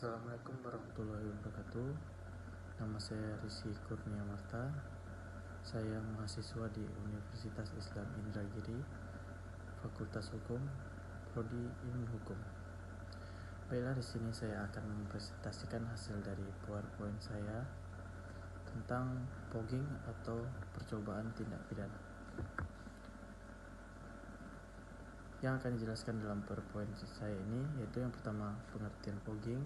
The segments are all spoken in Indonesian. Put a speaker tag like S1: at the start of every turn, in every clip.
S1: Assalamualaikum warahmatullahi wabarakatuh. Nama saya Rizky Kurnia Marta. Saya mahasiswa di Universitas Islam Indragiri, Fakultas Hukum, Prodi Ilmu Hukum. Baiklah, di sini saya akan mempresentasikan hasil dari PowerPoint saya tentang fogging atau percobaan tindak pidana. Yang akan dijelaskan dalam PowerPoint saya ini yaitu yang pertama pengertian fogging,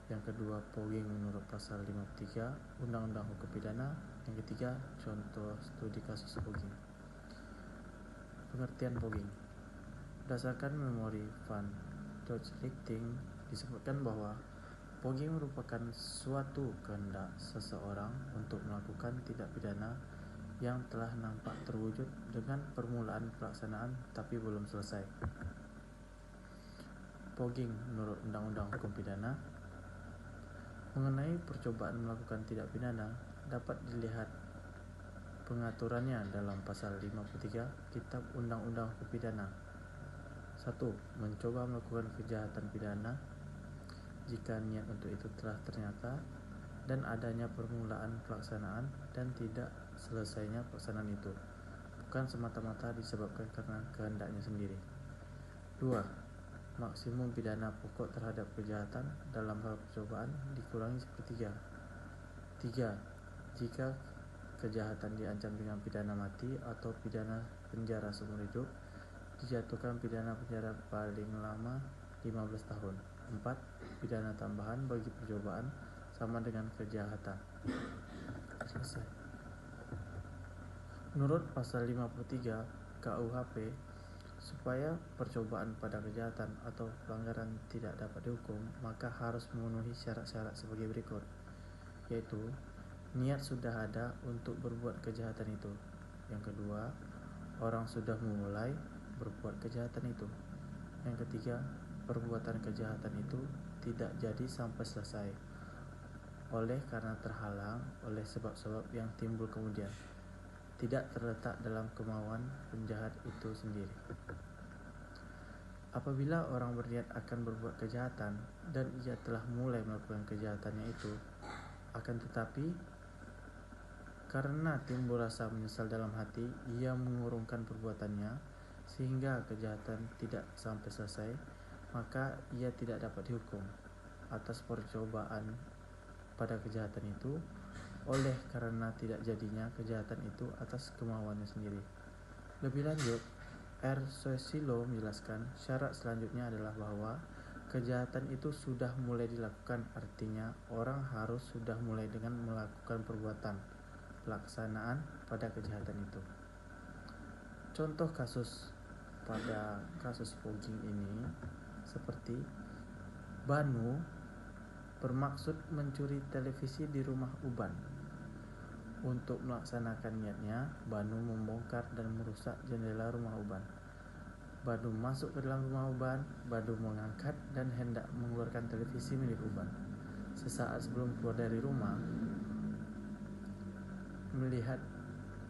S1: yang kedua fogging menurut pasal 53 Undang-Undang Hukum Pidana, yang ketiga contoh studi kasus fogging. Pengertian fogging. Berdasarkan memori Van Dodge Richting disebutkan bahwa fogging merupakan suatu kehendak seseorang untuk melakukan tindak pidana yang telah nampak terwujud dengan permulaan pelaksanaan tapi belum selesai. Fogging menurut Undang-Undang Hukum Pidana. Mengenai percobaan melakukan tindak pidana dapat dilihat pengaturannya dalam pasal 53 Kitab Undang-Undang Hukum Pidana. 1. Mencoba melakukan kejahatan pidana jika niat untuk itu telah ternyata dan adanya permulaan pelaksanaan dan tidak selesainya pelaksanaan itu, bukan semata-mata disebabkan karena kehendaknya sendiri. 2. Maksimum pidana pokok terhadap kejahatan dalam hal percobaan dikurangi sepertiga. 3. Jika kejahatan diancam dengan pidana mati atau pidana penjara seumur hidup, dijatuhkan pidana penjara paling lama 15 tahun. 4. Pidana tambahan bagi percobaan sama dengan kejahatan. Menurut pasal 53 KUHP, supaya percobaan pada kejahatan atau pelanggaran tidak dapat dihukum, maka harus memenuhi syarat-syarat sebagai berikut, yaitu niat sudah ada untuk berbuat kejahatan itu. Yang kedua, orang sudah memulai berbuat kejahatan itu. Yang ketiga, perbuatan kejahatan itu tidak jadi sampai selesai oleh karena terhalang oleh sebab-sebab yang timbul kemudian, tidak terletak dalam kemauan penjahat itu sendiri. Apabila orang berniat akan berbuat kejahatan dan ia telah mulai melakukan kejahatannya itu, akan tetapi karena timbul rasa menyesal dalam hati, ia mengurungkan perbuatannya sehingga kejahatan tidak sampai selesai, maka ia tidak dapat dihukum atas percobaan pada kejahatan itu oleh karena tidak jadinya kejahatan itu atas kemauannya sendiri. Lebih lanjut, R. Susilo menjelaskan syarat selanjutnya adalah bahwa kejahatan itu sudah mulai dilakukan, artinya orang harus sudah mulai dengan melakukan perbuatan pelaksanaan pada kejahatan itu. Contoh kasus pada kasus fogging ini seperti Banu bermaksud mencuri televisi di rumah Uban. Untuk melaksanakan niatnya, Banu membongkar dan merusak jendela rumah Uban. Banu masuk ke dalam rumah Uban. Banu mengangkat dan hendak mengeluarkan televisi milik Uban. Sesaat sebelum keluar dari rumah,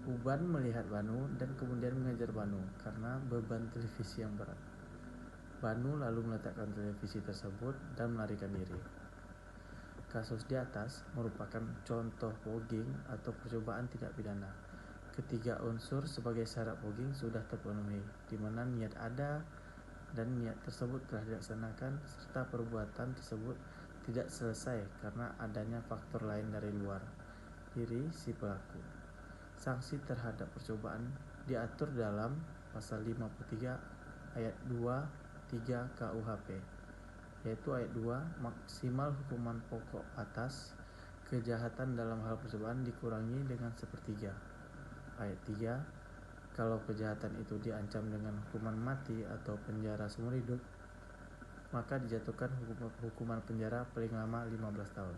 S1: Uban melihat Banu dan kemudian mengejar Banu karena beban televisi yang berat. Banu lalu meletakkan televisi tersebut dan melarikan diri. Kasus di atas merupakan contoh fogging atau percobaan tindak pidana. Ketiga unsur sebagai syarat fogging sudah terpenuhi, di mana niat ada dan niat tersebut telah dilaksanakan serta perbuatan tersebut tidak selesai karena adanya faktor lain dari luar diri si pelaku. Sanksi terhadap percobaan diatur dalam pasal 53 ayat 2, 3 KUHP, yaitu ayat 2, maksimal hukuman pokok atas kejahatan dalam hal percobaan dikurangi dengan sepertiga. Ayat 3, kalau kejahatan itu diancam dengan hukuman mati atau penjara seumur hidup, maka dijatuhkan hukuman penjara paling lama 15 tahun.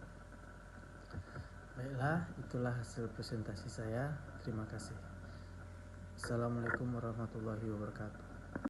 S1: Baiklah, itulah hasil presentasi saya. Terima kasih. Assalamualaikum warahmatullahi wabarakatuh.